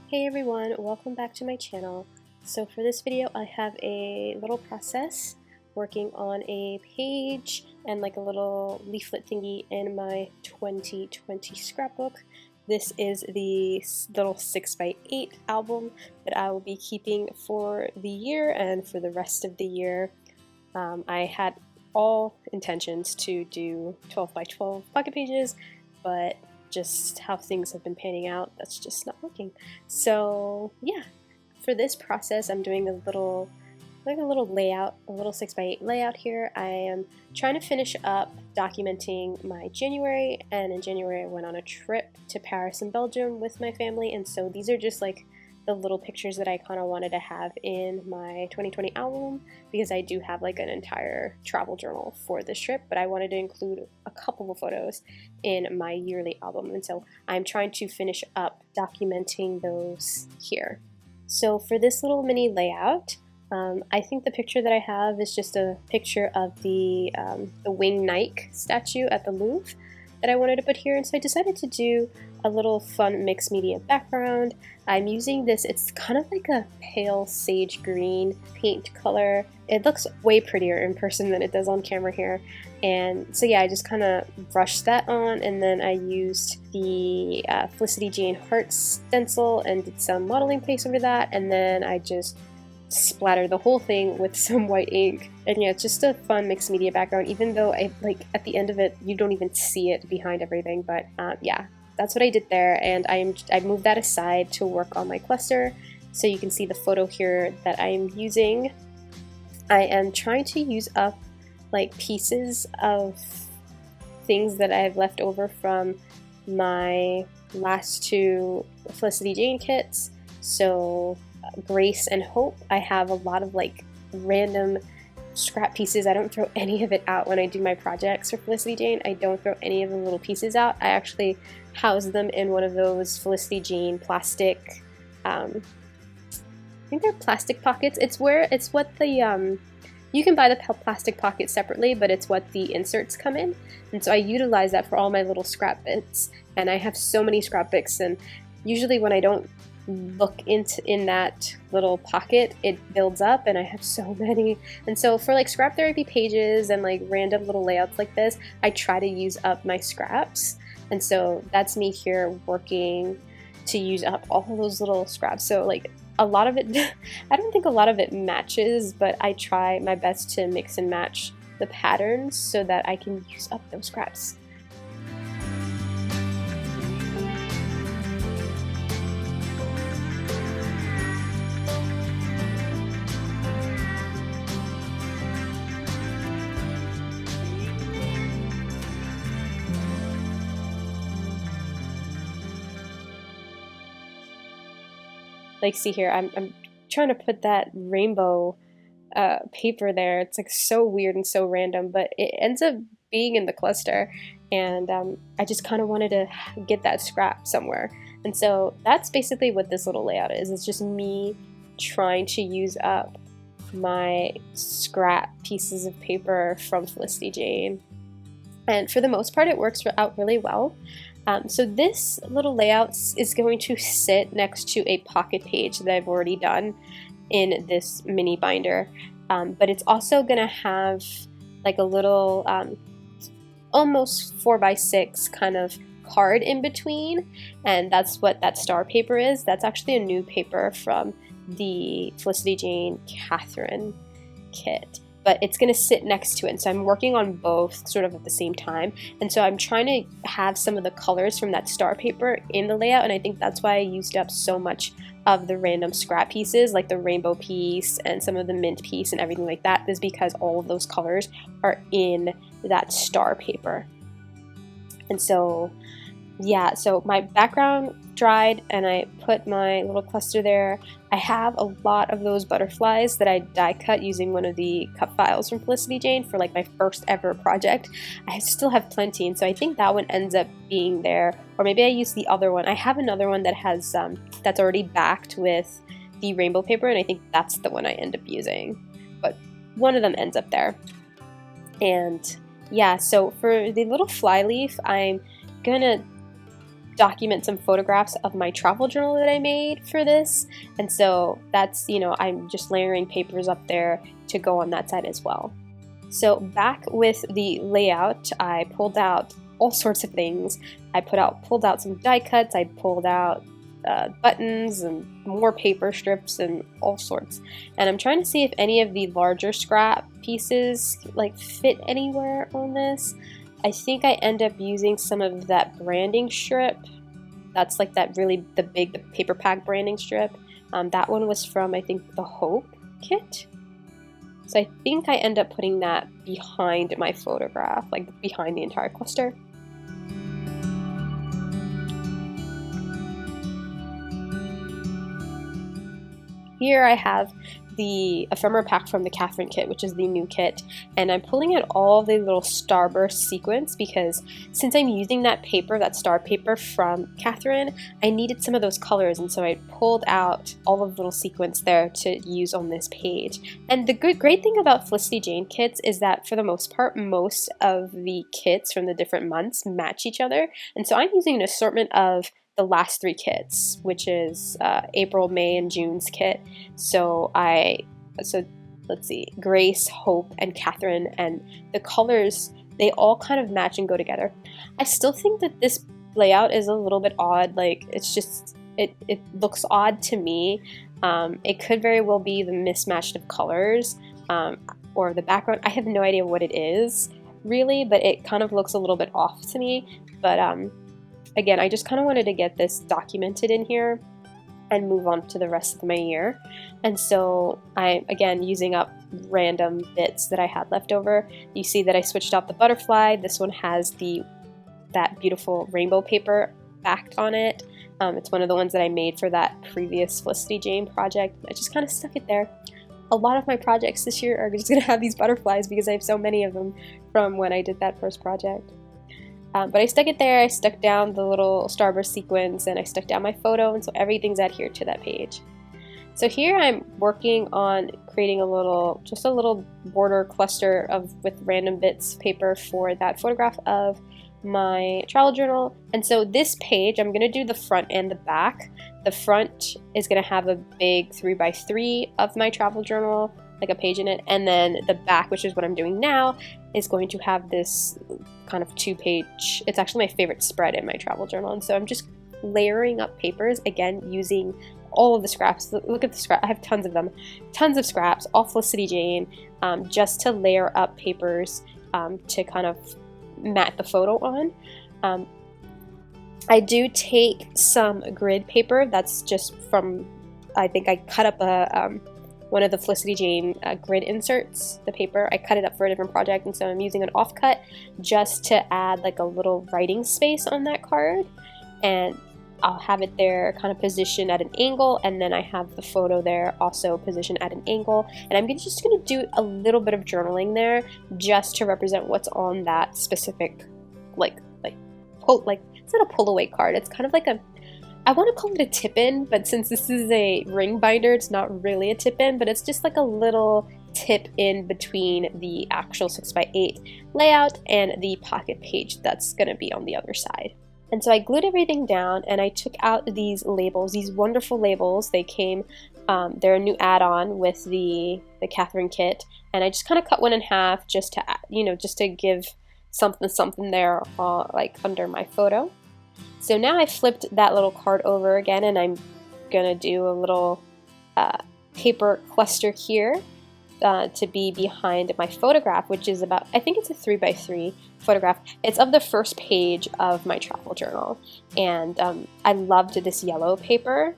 Hey everyone, welcome back to my channel. So for this video I have a little process working on a page and like a little leaflet thingy in my 2020 scrapbook. This is the little 6x8 album that I will be keeping for the year and for the rest of the year. I had all intentions to do 12x12 pocket pages, but just how things have been panning out, that's just not working. So yeah, for this process I'm doing a little layout, a little 6x8 layout here. I am trying to finish up documenting my January, and in January I went on a trip to Paris and Belgium with my family, and so these are just like the little pictures that I kind of wanted to have in my 2020 album, because I do have like an entire travel journal for this trip, but I wanted to include a couple of photos in my yearly album, and so I'm trying to finish up documenting those here. So for this little mini layout, I think the picture that I have is just a picture of the winged Nike statue at the Louvre that I wanted to put here, and so I decided to do a little fun mixed media background. I'm using this, it's kind of like a pale sage green paint color. It looks way prettier in person than it does on camera here. And so yeah, I just kind of brushed that on, and then I used the Felicity Jane heart stencil and did some modeling paste over that, and then I just splattered the whole thing with some white ink. And yeah, it's just a fun mixed media background, even though I like at the end of it you don't even see it behind everything. But yeah, that's what I did there, and I moved that aside to work on my cluster. So you can see the photo here that I'm using. I am trying to use up like pieces of things that I've left over from my last two Felicity Jane kits. So Grace and Hope, I have a lot of like random scrap pieces. I don't throw any of it out when I do my projects for Felicity Jane. I don't throw any of the little pieces out. I actually house them in one of those Felicity Jane plastic, I think they're plastic pockets. It's what the, you can buy the plastic pocket separately, but it's what the inserts come in. And so I utilize that for all my little scrap bits. And I have so many scrap bits, and usually when I don't look in that little pocket, it builds up, and I have so many. And so for like scrap therapy pages and like random little layouts like this, I try to use up my scraps. And so that's me here working to use up all of those little scraps. So like a lot of it I don't think a lot of it matches, but I try my best to mix and match the patterns so that I can use up those scraps. Like, see here, I'm trying to put that rainbow paper there. It's like so weird and so random, but it ends up being in the cluster, and I just kind of wanted to get that scrap somewhere. And so that's basically what this little layout is. It's just me trying to use up my scrap pieces of paper from Felicity Jane. And for the most part, it works out really well. So this little layout is going to sit next to a pocket page that I've already done in this mini binder, but it's also going to have like a little almost 4x6 kind of card in between, and that's what that star paper is. That's actually a new paper from the Felicity Jane Catherine kit, but it's going to sit next to it. And so I'm working on both sort of at the same time. And so I'm trying to have some of the colors from that star paper in the layout. And I think that's why I used up so much of the random scrap pieces, like the rainbow piece and some of the mint piece and everything like that, is because all of those colors are in that star paper. And so yeah, so my background dried and I put my little cluster there. I have a lot of those butterflies that I die cut using one of the cut files from Felicity Jane for like my first ever project. I still have plenty, and so I think that one ends up being there, or maybe I use the other one. I have another one that has that's already backed with the rainbow paper, and I think that's the one I end up using, but one of them ends up there. And yeah, so for the little fly leaf, I'm gonna document some photographs of my travel journal that I made for this, and so that's, you know, I'm just layering papers up there to go on that side as well. So back with the layout, I pulled out all sorts of things. I pulled out some die cuts, I pulled out buttons and more paper strips and all sorts. And I'm trying to see if any of the larger scrap pieces like fit anywhere on this. I think I end up using some of that branding strip. That's like that really the paper pack branding strip. That one was from, I think, the Hope kit. So I think I end up putting that behind my photograph, like behind the entire cluster. Here I have the ephemera pack from the Catherine kit, which is the new kit, and I'm pulling out all the little starburst sequins because since I'm using that paper, that star paper from Catherine, I needed some of those colors, and so I pulled out all of the little sequins there to use on this page. And the great thing about Felicity Jane kits is that for the most part, most of the kits from the different months match each other, and so I'm using an assortment of the last 3 kits, which is April, May, and June's kit. So let's see, Grace, Hope, and Catherine, and the colors, they all kind of match and go together. I still think that this layout is a little bit odd. Like, it's just, it looks odd to me. It could very well be the mismatch of colors or the background. I have no idea what it is really, but it kind of looks a little bit off to me. But again, I just kind of wanted to get this documented in here and move on to the rest of my year. And so I'm, again, using up random bits that I had left over. You see that I switched out the butterfly. This one has that beautiful rainbow paper backed on it. It's one of the ones that I made for that previous Felicity Jane project. I just kind of stuck it there. A lot of my projects this year are just going to have these butterflies because I have so many of them from when I did that first project. But I stuck it there, I stuck down the little starburst sequins, and I stuck down my photo, and so everything's adhered to that page. So here I'm working on creating just a little border cluster with random bits paper for that photograph of my travel journal. And so this page, I'm going to do the front and the back. The front is going to have a big 3x3 of my travel journal, like a page in it, and then the back, which is what I'm doing now, is going to have this kind of 2-page, it's actually my favorite spread in my travel journal, and so I'm just layering up papers, again, using all of the scraps. Look at the scrap, I have tons of them, tons of scraps, all Felicity Jane, just to layer up papers to kind of mat the photo on. I do take some grid paper, that's just from, I think I cut up one of the Felicity Jane grid inserts, the paper. I cut it up for a different project, and so I'm using an offcut just to add like a little writing space on that card, and I'll have it there kind of positioned at an angle, and then I have the photo there also positioned at an angle, and I'm just going to do a little bit of journaling there just to represent what's on that specific it's not a pull away card, it's kind of like I want to call it a tip-in, but since this is a ring binder, it's not really a tip-in, but it's just like a little tip in between the actual 6x8 layout and the pocket page that's going to be on the other side. And so I glued everything down, and I took out these labels, these wonderful labels. They came, they're a new add-on with the Catherine kit, and I just kind of cut one in half just to, just to give something there like under my photo. So now I flipped that little card over again, and I'm gonna do a little paper cluster here to be behind my photograph, which is about, I think it's a 3x3 photograph. It's of the first page of my travel journal, and I loved this yellow paper.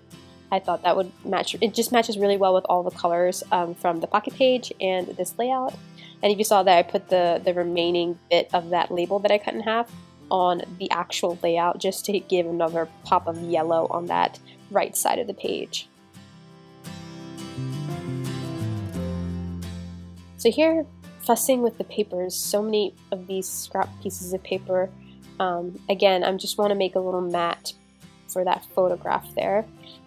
I thought that would match, it just matches really well with all the colors from the pocket page and this layout. And if you saw that, I put the remaining bit of that label that I cut in half on the actual layout just to give another pop of yellow on that right side of the page. So here, fussing with the papers, so many of these scrap pieces of paper. Again, I just want to make a little mat for that photograph there.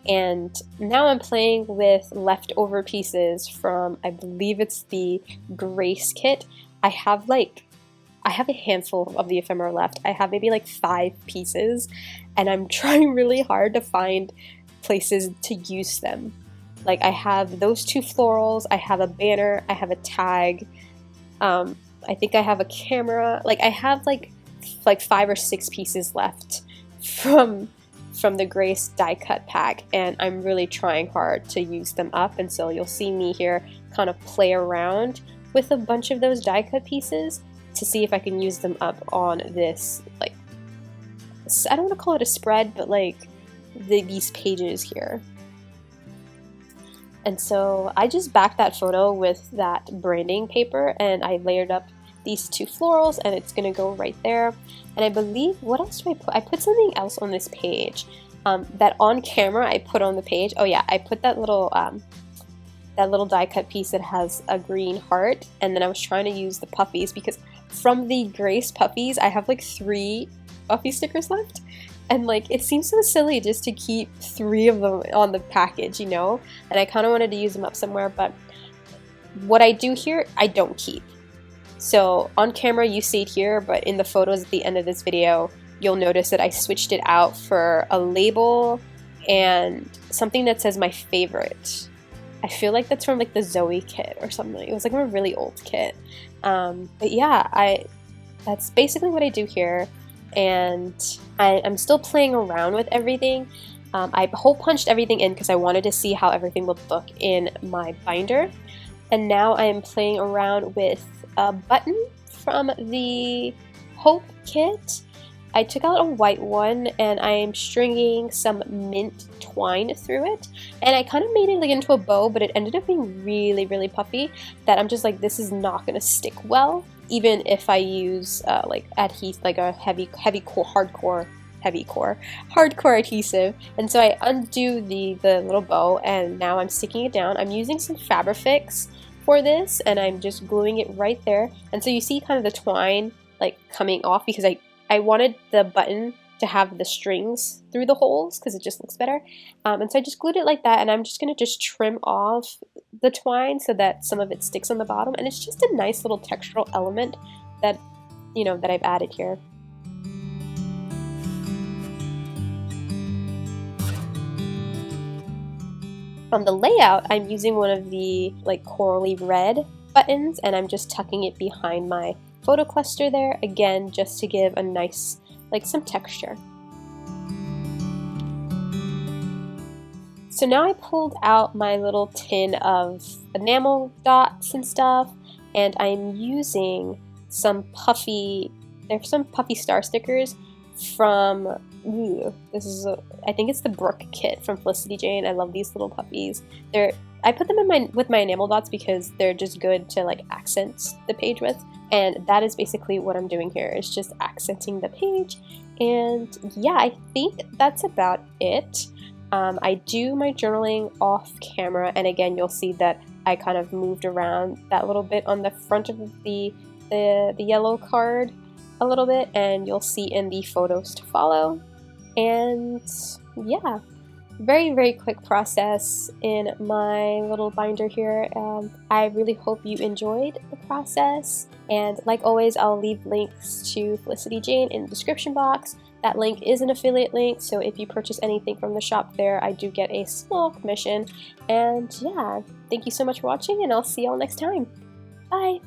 And now I'm playing with leftover pieces from, I believe it's the Grace kit. I have like I have a handful of the ephemera left. I have maybe like 5 pieces, and I'm trying really hard to find places to use them. Like, I have those 2 florals, I have a banner, I have a tag, I think I have a camera. Like, I have like 5 or 6 pieces left from the Grace die cut pack, and I'm really trying hard to use them up, and so you'll see me here kind of play around with a bunch of those die cut pieces to see if I can use them up on this, like, I don't want to call it a spread, but like these pages here. And so I just backed that photo with that branding paper, and I layered up these 2 florals, and it's gonna go right there. And I believe, what else do I put? I put something else on this page that on camera I put on the page. Oh yeah, I put that little die cut piece that has a green heart, and then I was trying to use the puppies because from the Grace puppies I have like 3 puppy stickers left. And like, it seems so silly just to keep 3 of them on the package, you know? And I kind of wanted to use them up somewhere, but what I do here, I don't keep. So on camera you see it here, but in the photos at the end of this video, you'll notice that I switched it out for a label and something that says my favorite. I feel like that's from like the Zoe kit or something. It was like a really old kit. But yeah, that's basically what I do here. And I'm still playing around with everything. I hole punched everything in because I wanted to see how everything would look in my binder. And now I am playing around with a button from the Hope kit. I took out a white one and I am stringing some mint twine through it. And I kind of made it like into a bow, but it ended up being really, really puffy that I'm just like, this is not going to stick well, even if I use like adhesive, like a hardcore adhesive. And so I undo the little bow, and now I'm sticking it down. I'm using some Fabrifix for this, and I'm just gluing it right there. And so you see kind of the twine like coming off because I wanted the button to have the strings through the holes because it just looks better. And so I just glued it like that, and I'm just going to just trim off the twine so that some of it sticks on the bottom, and it's just a nice little textural element that, you know, that I've added here. On the layout, I'm using one of the like corally red buttons, and I'm just tucking it behind my photo cluster there, again, just to give a nice, like, some texture. So now I pulled out my little tin of enamel dots and stuff, and I'm using some puffy, there's some puffy star stickers from, I think it's the Brook kit from Felicity Jane. I love these little puppies. I put them in with my enamel dots because they're just good to like accent the page with. And that is basically what I'm doing here, is just accenting the page. And yeah, I think that's about it. I do my journaling off camera, and again, you'll see that I kind of moved around that little bit on the front of the yellow card a little bit, and you'll see in the photos to follow. And yeah, very, very quick process in my little binder here. I really hope you enjoyed the process, and like always, I'll leave links to Felicity Jane in the description box. That link is an affiliate link, so if you purchase anything from the shop there, I do get a small commission. And yeah, thank you so much for watching, and I'll see y'all next time. Bye!